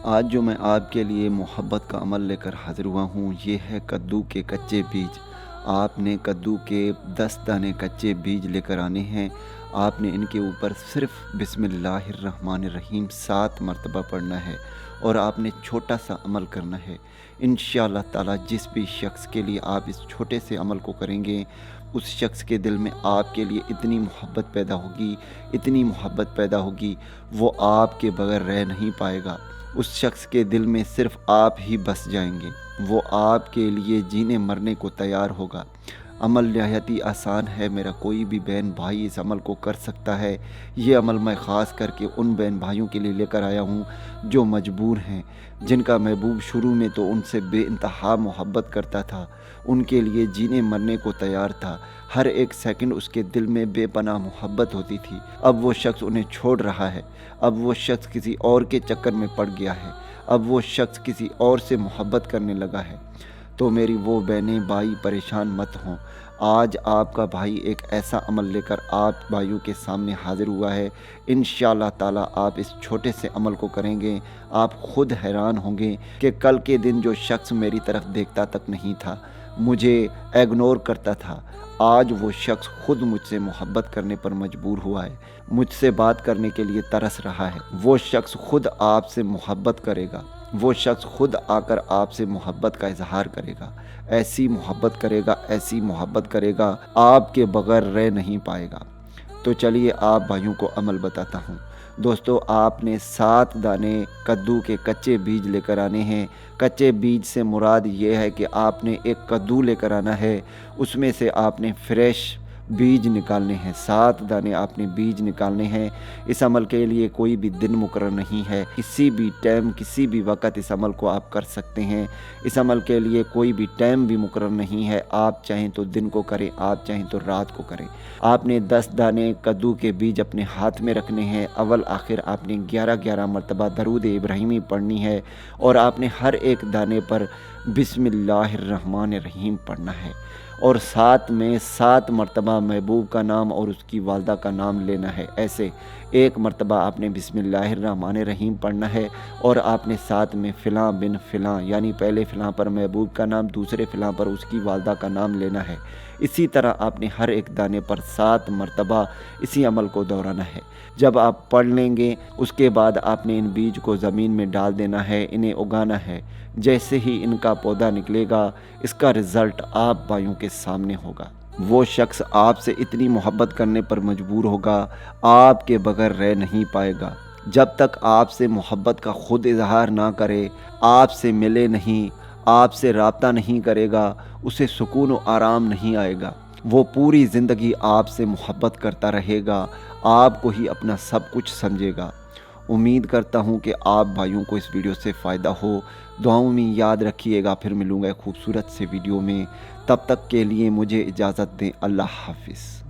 آج جو میں آپ کے لیے محبت کا عمل لے کر حاضر ہوا ہوں، یہ ہے کدو کے کچے بیج۔ آپ نے کدو کے 10 دانے کچے بیج لے کر آنے ہیں۔ آپ نے ان کے اوپر صرف بسم اللہ الرحمن الرحیم 7 مرتبہ پڑھنا ہے اور آپ نے چھوٹا سا عمل کرنا ہے۔ انشاءاللہ تعالی جس بھی شخص کے لیے آپ اس چھوٹے سے عمل کو کریں گے، اس شخص کے دل میں آپ کے لیے اتنی محبت پیدا ہوگی، وہ آپ کے بغیر رہ نہیں پائے گا۔ اس شخص کے دل میں صرف آپ ہی بس جائیں گے، وہ آپ کے لیے جینے مرنے کو تیار ہوگا۔ عمل نہایت ہی آسان ہے، میرا کوئی بھی بہن بھائی اس عمل کو کر سکتا ہے۔ یہ عمل میں خاص کر کے ان بہن بھائیوں کے لیے لے کر آیا ہوں جو مجبور ہیں، جن کا محبوب شروع میں تو ان سے بے انتہا محبت کرتا تھا، ان کے لیے جینے مرنے کو تیار تھا، ہر ایک سیکنڈ اس کے دل میں بے پناہ محبت ہوتی تھی۔ اب وہ شخص انہیں چھوڑ رہا ہے، اب وہ شخص کسی اور کے چکر میں پڑ گیا ہے، اب وہ شخص کسی اور سے محبت کرنے لگا ہے۔ تو میری وہ بہنیں بھائی پریشان مت ہوں، آج آپ کا بھائی ایک ایسا عمل لے کر آپ بھائیوں کے سامنے حاضر ہوا ہے۔ انشاءاللہ تعالی آپ اس چھوٹے سے عمل کو کریں گے، آپ خود حیران ہوں گے کہ کل کے دن جو شخص میری طرف دیکھتا تک نہیں تھا، مجھے اگنور کرتا تھا، آج وہ شخص خود مجھ سے محبت کرنے پر مجبور ہوا ہے، مجھ سے بات کرنے کے لیے ترس رہا ہے۔ وہ شخص خود آپ سے محبت کرے گا، وہ شخص خود آ کر آپ سے محبت کا اظہار کرے گا، ایسی محبت کرے گا آپ کے بغیر رہ نہیں پائے گا۔ تو چلیے آپ بھائیوں کو عمل بتاتا ہوں۔ دوستو، آپ نے 7 دانے کدو کے کچے بیج لے کر آنے ہیں۔ کچے بیج سے مراد یہ ہے کہ آپ نے ایک کدو لے کر آنا ہے، اس میں سے آپ نے فریش بیج نکالنے ہیں، 7 دانے آپ نے بیج نکالنے ہیں۔ اس عمل کے لیے کوئی بھی دن مقرر نہیں ہے، کسی بھی ٹائم کسی بھی وقت اس عمل کو آپ کر سکتے ہیں۔ اس عمل کے لیے کوئی بھی ٹائم بھی مقرر نہیں ہے، آپ چاہیں تو دن کو کریں، آپ چاہیں تو رات کو کریں۔ آپ نے 10 دانے کدو کے بیج اپنے ہاتھ میں رکھنے ہیں، اول آخر آپ نے 11 مرتبہ درود ابراہیمی پڑھنی ہے اور آپ نے ہر ایک دانے پر بسم اللہ الرحمن الرحیم پڑھنا ہے اور ساتھ میں 7 مرتبہ محبوب کا نام اور اس کی والدہ کا نام لینا ہے۔ ایسے 1 مرتبہ آپ نے بسم اللہ الرحمن الرحیم پڑھنا ہے اور آپ نے ساتھ میں فلاں بن فلاں، یعنی پہلے فلاں پر محبوب کا نام، دوسرے فلاں پر اس کی والدہ کا نام لینا ہے۔ اسی طرح آپ نے ہر ایک دانے پر 7 مرتبہ اسی عمل کو دہرانا ہے۔ جب آپ پڑھ لیں گے، اس کے بعد آپ نے ان بیج کو زمین میں ڈال دینا ہے، انہیں اگانا ہے۔ جیسے ہی ان کا پودا نکلے گا، اس کا رزلٹ آپ بھائیوں کے سامنے ہوگا۔ وہ شخص آپ سے اتنی محبت کرنے پر مجبور ہوگا، آپ کے بغیر رہ نہیں پائے گا۔ جب تک آپ سے محبت کا خود اظہار نہ کرے، آپ سے ملے نہیں، آپ سے رابطہ نہیں کرے گا، اسے سکون و آرام نہیں آئے گا۔ وہ پوری زندگی آپ سے محبت کرتا رہے گا، آپ کو ہی اپنا سب کچھ سمجھے گا۔ امید کرتا ہوں کہ آپ بھائیوں کو اس ویڈیو سے فائدہ ہو۔ دعاؤں میں یاد رکھیے گا، پھر ملوں گا ایک خوبصورت سے ویڈیو میں۔ تب تک کے لیے مجھے اجازت دیں، اللہ حافظ۔